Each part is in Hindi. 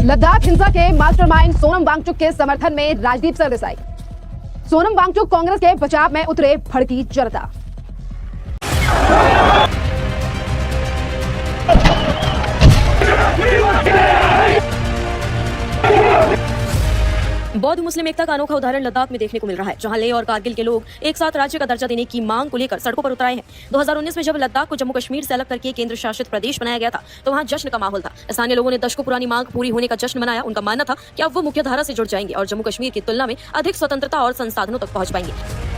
लद्दाख हिंसा के मास्टरमाइंड सोनम वांगचुक के समर्थन में राजदीप सरदेसाई। सोनम वांगचुक कांग्रेस के बचाव में उतरे, भड़की जनता। बौद्ध मुस्लिम एकता का अनोखा उदाहरण लद्दाख में देखने को मिल रहा है, जहां लेह और कारगिल के लोग एक साथ राज्य का दर्जा देने की मांग को लेकर सड़कों पर उतर आए हैं। 2019 में जब लद्दाख को जम्मू कश्मीर से अलग करके केंद्र शासित प्रदेश बनाया गया था, तो वहां जश्न का माहौल था। स्थानीय लोगों ने दशकों पुरानी मांग पूरी होने का जश्न मनाया। उनका मानना था कि अब वो मुख्य धारा से जुड़ जाएंगे और जम्मू कश्मीर की तुलना में अधिक स्वतंत्रता और संसाधनों तक पहुंच पाएंगे।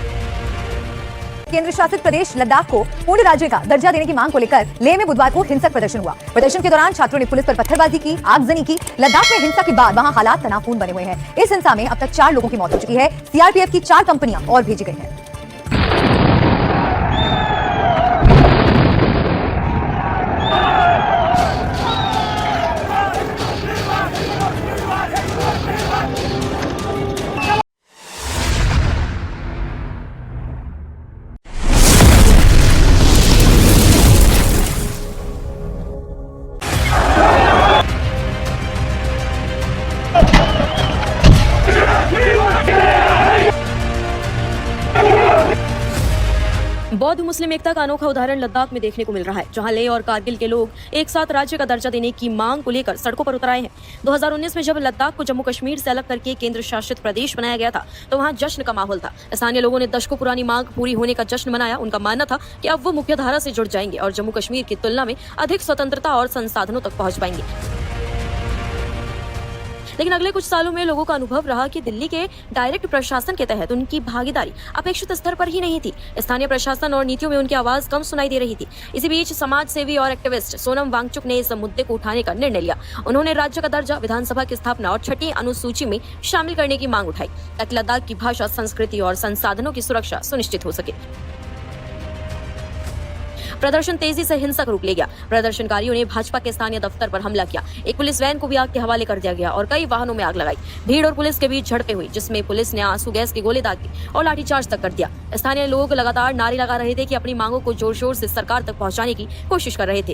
केंद्र शासित प्रदेश लद्दाख को पूर्ण राज्य का दर्जा देने की मांग को लेकर लेह में बुधवार को हिंसक प्रदर्शन हुआ। प्रदर्शन के दौरान छात्रों ने पुलिस पर पत्थरबाजी की, आगजनी की। लद्दाख में हिंसा के बाद वहां हालात तनावपूर्ण बने हुए हैं। इस हिंसा में अब तक 4 लोगों की मौत हो चुकी है। सीआरपीएफ की 4 कंपनियां और भेजी गई हैं। बौद्ध मुस्लिम एकता का अनोखा उदाहरण लद्दाख में देखने को मिल रहा है, जहां लेह और कारगिल के लोग एक साथ राज्य का दर्जा देने की मांग को लेकर सड़कों पर उतर आए हैं। 2019 में जब लद्दाख को जम्मू कश्मीर से अलग करके केंद्र शासित प्रदेश बनाया गया था, तो वहां जश्न का माहौल था। स्थानीय लोगों ने दशकों पुरानी मांग पूरी होने का जश्न मनाया। उनका मानना था कि अब वो मुख्य धारा से जुड़ जाएंगे और जम्मू कश्मीर की तुलना में अधिक स्वतंत्रता और संसाधनों तक पहुंच पाएंगे। लेकिन अगले कुछ सालों में लोगों का अनुभव रहा कि दिल्ली के डायरेक्ट प्रशासन के तहत उनकी भागीदारी अपेक्षित स्तर पर ही नहीं थी। स्थानीय प्रशासन और नीतियों में उनकी आवाज कम सुनाई दे रही थी। इसी बीच समाज सेवी और एक्टिविस्ट सोनम वांगचुक ने इस मुद्दे को उठाने का निर्णय लिया। उन्होंने राज्य का दर्जा, विधानसभा की स्थापना और 6ठी अनुसूची में शामिल करने की मांग उठाई, ताकि लद्दाख की भाषा, संस्कृति और संसाधनों की सुरक्षा सुनिश्चित हो सके। प्रदर्शन तेजी से हिंसक रूप ले गया। प्रदर्शनकारियों ने भाजपा के स्थानीय दफ्तर पर हमला किया। एक पुलिस वैन को भी आग के हवाले कर दिया गया और कई वाहनों में आग लगाई। भीड़ और पुलिस के बीच झड़पें हुई, जिसमें पुलिस ने आंसू गैस की गोली दागी और लाठीचार्ज तक कर दिया। स्थानीय लोग लगातार नारे लगा रहे थे कि अपनी मांगों को जोर शोर से सरकार तक पहुंचाने की कोशिश कर रहे थे।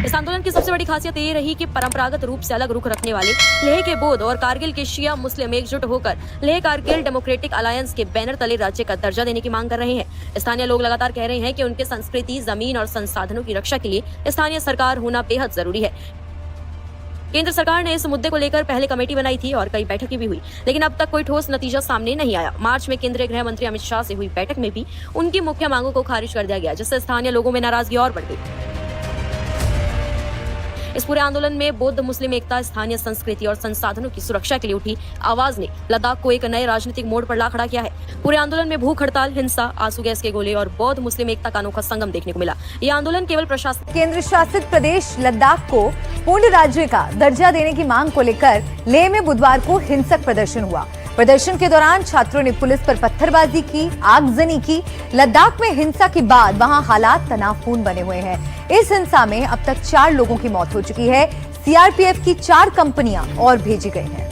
इस आंदोलन की सबसे बड़ी खासियत ये रही कि परंपरागत रूप से अलग रुख रखने वाले लेह के बौद्ध और कारगिल के शिया मुस्लिम एकजुट होकर लेह कारगिल डेमोक्रेटिक अलायंस के बैनर तले राज्य का दर्जा देने की मांग कर रहे हैं। स्थानीय लोग लगातार कह रहे हैं कि उनके संस्कृति, जमीन और संसाधनों की रक्षा के लिए स्थानीय सरकार होना बेहद जरूरी है। केंद्र सरकार ने इस मुद्दे को लेकर पहले कमेटी बनाई थी और कई बैठकें भी हुई, लेकिन अब तक कोई ठोस नतीजा सामने नहीं आया। मार्च में केंद्रीय गृह मंत्री अमित शाह से हुई बैठक में भी उनकी मुख्य मांगों को खारिज कर दिया गया, जिससे स्थानीय लोगों में नाराजगी और बढ़ गई। इस पूरे आंदोलन में बौद्ध मुस्लिम एकता, स्थानीय संस्कृति और संसाधनों की सुरक्षा के लिए उठी आवाज ने लद्दाख को एक नए राजनीतिक मोड़ पर ला खड़ा किया है। पूरे आंदोलन में भूख हड़ताल, हिंसा, आंसू गैस के गोले और बौद्ध मुस्लिम एकता का अनोखा संगम देखने को मिला। ये आंदोलन केवल प्रशासन केंद्र शासित प्रदेश लद्दाख को पूर्ण राज्य का दर्जा देने की मांग को लेकर लेह में बुधवार को हिंसक प्रदर्शन हुआ। प्रदर्शन के दौरान छात्रों ने पुलिस पर पत्थरबाजी की, आगजनी की। लद्दाख में हिंसा के बाद वहां हालात तनावपूर्ण बने हुए हैं। इस हिंसा में अब तक 4 लोगों की मौत हो चुकी है। सीआरपीएफ की 4 कंपनियां और भेजी गई हैं।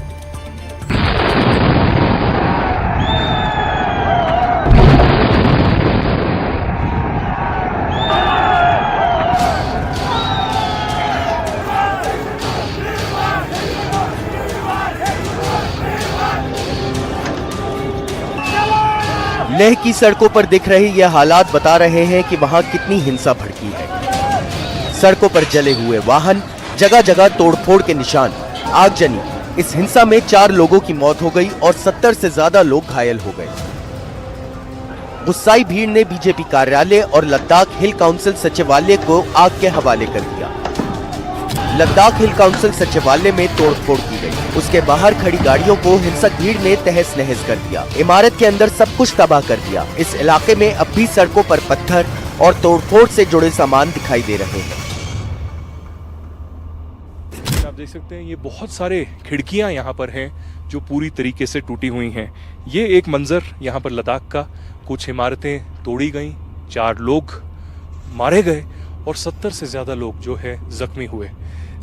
लेह की सड़कों पर दिख रहे ये हालात बता रहे हैं कि वहां कितनी हिंसा भड़की है। सड़कों पर जले हुए वाहन, जगह जगह तोड़फोड़ के निशान, आगजनी। इस हिंसा में 4 लोगों की मौत हो गई और 70 से ज्यादा लोग घायल हो गए। गुस्साई भीड़ ने बीजेपी कार्यालय और लद्दाख हिल काउंसिल सचिवालय को आग के हवाले कर दिया। लद्दाख हिल काउंसिल सचिवालय में तोड़फोड़ की गई। उसके बाहर खड़ी गाड़ियों को हिंसक भीड़ ने तहस नहस कर दिया। इमारत के अंदर सब कुछ तबाह कर दिया। इस इलाके में अब भी सड़कों पर पत्थर और तोड़फोड़ से जुड़े सामान दिखाई दे रहे हैं। आप देख सकते हैं ये बहुत सारे खिड़कियां यहाँ पर हैं जो पूरी तरीके से टूटी हुई हैं। ये एक मंजर यहाँ पर लद्दाख का। कुछ इमारतें तोड़ी गईं, 4 लोग मारे गए और 70 से ज्यादा लोग जो है जख्मी हुए।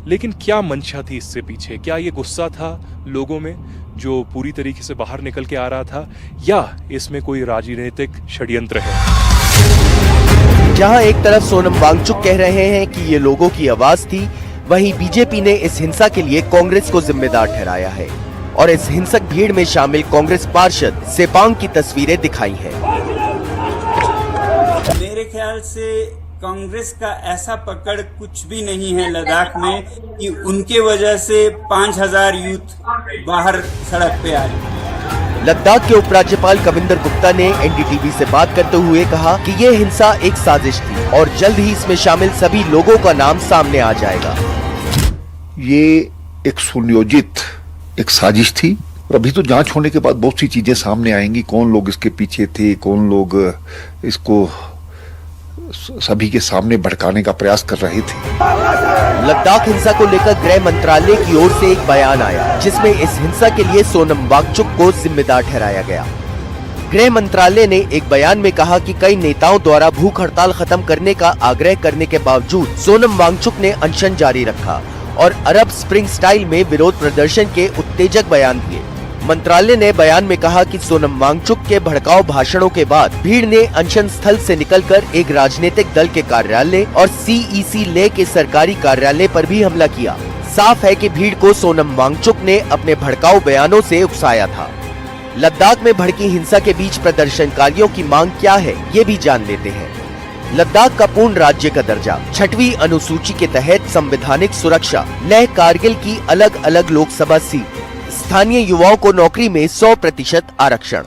लेकिन क्या मंशा थी इससे पीछे? क्या ये गुस्सा था लोगों में जो पूरी तरीके से बाहर निकल के आ रहा था, या इसमें कोई राजनीतिक षड्यंत्र है? जहां एक तरफ सोनम वांगचुक कह रहे हैं कि ये लोगों की आवाज थी, वहीं बीजेपी ने इस हिंसा के लिए कांग्रेस को जिम्मेदार ठहराया है और इस हिंसक भीड़ में शामिल कांग्रेस पार्षद सेपांग की तस्वीरें दिखाई हैं। मेरे ख्याल से कांग्रेस का ऐसा पकड़ कुछ भी नहीं है लद्दाख में कि उनके वजह से 5000 यूथ बाहर सड़क पे आ रही। लद्दाख के उपराज्यपाल कविंदर गुप्ता ने एनडीटीवी से बात करते हुए कहा कि ये हिंसा एक साजिश थी और जल्द ही इसमें शामिल सभी लोगों का नाम सामने आ जाएगा। ये एक सुनियोजित एक साजिश थी और अभी तो जांच होने के बाद बहुत सी चीजें सामने आएंगी, कौन लोग इसके पीछे थे, कौन लोग इसको सभी के सामने भड़काने का प्रयास कर रहे थे। लद्दाख हिंसा को लेकर गृह मंत्रालय की ओर से एक बयान आया जिसमें इस हिंसा के लिए सोनम वांगचुक को जिम्मेदार ठहराया गया। गृह मंत्रालय ने एक बयान में कहा कि कई नेताओं द्वारा भूख हड़ताल खत्म करने का आग्रह करने के बावजूद सोनम वांगचुक ने अनशन जारी रखा और अरब स्प्रिंग स्टाइल में विरोध प्रदर्शन के उत्तेजक बयान दिए। मंत्रालय ने बयान में कहा कि सोनम वांगचुक के भड़काऊ भाषणों के बाद भीड़ ने अनशन स्थल से निकलकर एक राजनीतिक दल के कार्यालय और सीईसी लेह के सरकारी कार्यालय पर भी हमला किया। साफ है कि भीड़ को सोनम वांगचुक ने अपने भड़काऊ बयानों से उकसाया था। लद्दाख में भड़की हिंसा के बीच प्रदर्शनकारियों की मांग क्या है, ये भी जान लेते हैं। लद्दाख का पूर्ण राज्य का दर्जा, 6वीं अनुसूची के तहत संवैधानिक सुरक्षा, लेह कारगिल की अलग अलग लोकसभा सीट, स्थानीय युवाओं को नौकरी में 100% आरक्षण।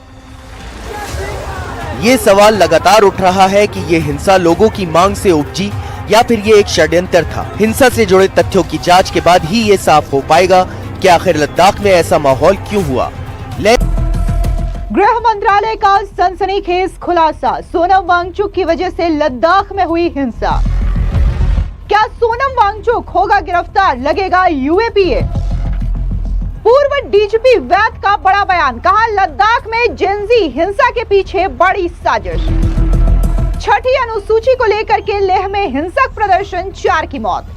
ये सवाल लगातार उठ रहा है कि ये हिंसा लोगों की मांग से उपजी या फिर ये एक षड्यंत्र था। हिंसा से जुड़े तथ्यों की जांच के बाद ही ये साफ हो पाएगा कि आखिर लद्दाख में ऐसा माहौल क्यों हुआ। गृह मंत्रालय का सनसनीखेज खुलासा, सोनम वांगचुक की वजह से लद्दाख में हुई हिंसा। क्या सोनम वांगचुक होगा गिरफ्तार, लगेगा यूएपीए। पूर्व डीजीपी वैद का बड़ा बयान, कहा लद्दाख में जेनजी हिंसा के पीछे बड़ी साजिश। 6ठी अनुसूची को लेकर के लेह में हिंसक प्रदर्शन, 4 की मौत।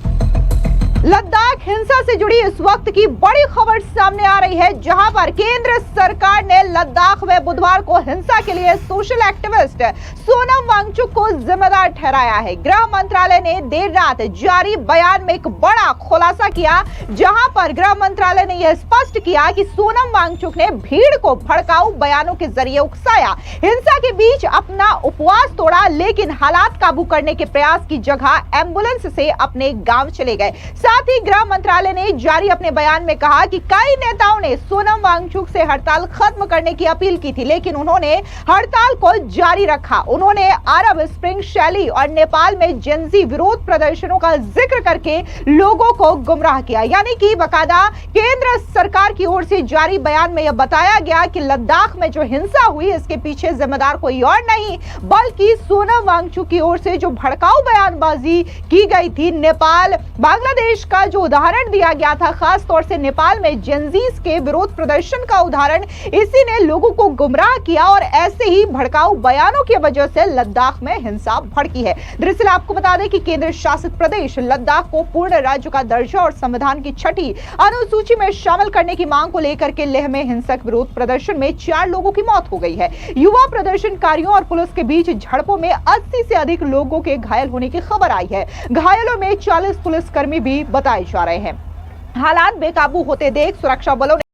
लद्दाख हिंसा से जुड़ी इस वक्त की बड़ी खबर सामने आ रही है, जहां पर केंद्र सरकार ने लद्दाख में बुधवार को हिंसा के लिए सोशल एक्टिविस्ट सोनम वांगचुक को जिम्मेदार ठहराया है। गृह मंत्रालय ने देर रात जारी बयान में एक बड़ा खुलासा किया, जहां पर गृह मंत्रालय ने यह स्पष्ट किया कि सोनम वांगचुक ने भीड़ को भड़काऊ बयानों के जरिए उकसाया, हिंसा के बीच अपना उपवास तोड़ा, लेकिन हालात काबू करने के प्रयास की जगह एम्बुलेंस से अपने गांव चले गए। साथ ही गृह मंत्रालय ने जारी अपने बयान में कहा कि कई नेताओं ने सोनम वांगचुक से हड़ताल खत्म करने की अपील की थी, लेकिन उन्होंने हड़ताल को जारी रखा। उन्होंने अरब स्प्रिंग शैली और नेपाल में जेनजी विरोध प्रदर्शनों का जिक्र करके लोगों को गुमराह किया। यानी कि बकायदा केंद्र सरकार की ओर से जारी बयान में यह बताया गया कि लद्दाख में जो हिंसा हुई इसके पीछे जिम्मेदार कोई और नहीं बल्कि सोनम वांगचुक की ओर से जो भड़काऊ बयानबाजी की गई थी। नेपाल, बांग्लादेश का जो उदाहरण दिया गया था, खास तौर से नेपाल में जेनजीज के विरोध प्रदर्शन का उदाहरण, इसी ने लोगों को गुमराह किया और ऐसे ही भड़काऊ बयानों की वजह से लद्दाख में हिंसा भड़की है। दरअसल आपको बता दें कि केंद्र शासित प्रदेश लद्दाख को पूर्ण राज्य का दर्जा और संविधान की 6ठी अनुसूची में शामिल करने की मांग को लेकर के लेह में हिंसक विरोध प्रदर्शन में 4 लोगों की मौत हो गई है। युवा प्रदर्शनकारियों और पुलिस के बीच झड़पों में 80 से अधिक लोगों के घायल होने की खबर आई है। घायलों में 40 पुलिसकर्मी भी बताए जा रहे हैं। हालात बेकाबू होते देख सुरक्षा बलों ने